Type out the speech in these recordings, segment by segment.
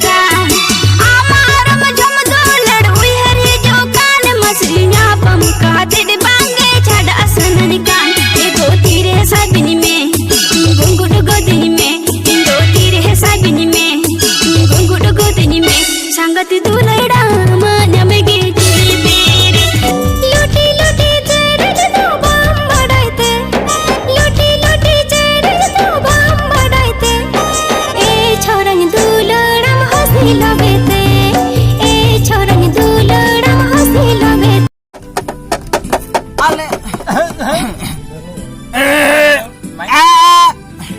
का आमार मजम दुलड़ उहर जो कान मसरिया पम का दिल बांगे छड़ असनन कान ए दो तीरे साबिनी में गुंगुट गोदिनी में दो तीरे साबिनी में गुंगुट गोदिनी में संगत दुलड़ा मान्य में गे तेरे लूटी लूटी तेरे तो बम बढ़ाते लूटी लूटी तेरे तो बम बढ़ाते ए छोरंग दुलड़म हंसी लगते ए छोरंग दुलड़म हंसी लगते अले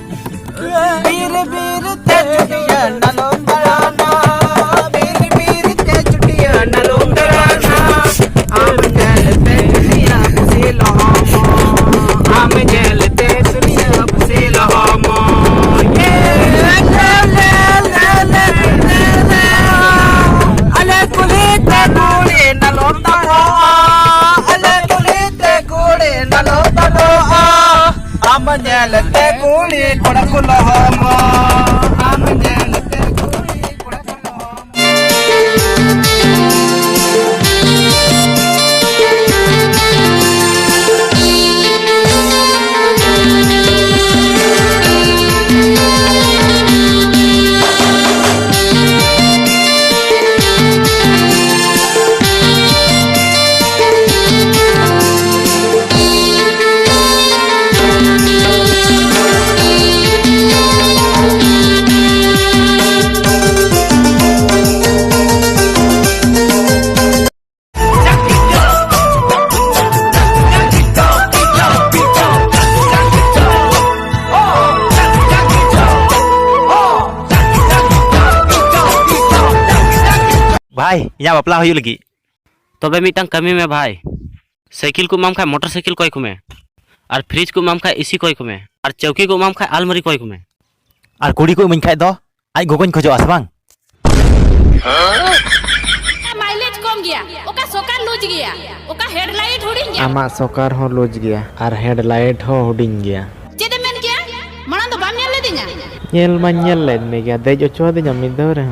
बीर बीर ते चुटिया नलो बड़ाना बीर बीर ते चुटिया नलो बड़ाना आम जल ते दुनिया से लहामा आम जल ते दुनिया से लहामा ये ले ले ले ले ले अले कुली ते गोड़े नलो तरो अले कुली ते गोड़े नलो तरो आम जल ते गोड़े कोड़ा हमा आम जल ते गोड़े कोड़ा हमा भाई या बापला हुई लगी तबे मिटन कमी में भाई साइकिल को माम खाए मोटरसाइकिल कोई को में और फ्रिज को माम खाए इसी कोई को में और चौकी को माम खाए आलमारी कोई को में और कुड़ी को इमानी खाए दो आई गोगन खोजो आसबांग माइलेज कम गया ओका सोकार लूज गया ओका हेडलाइट हुडिंग गया आमा सोकार हो लूज गया और हेडलाइट हो हुडिंग गया चेदे मेन गया मणा तो बाम नेल लेदिंगा नेल मा नेल लेद में गया दे जो चो दे मिद दो रे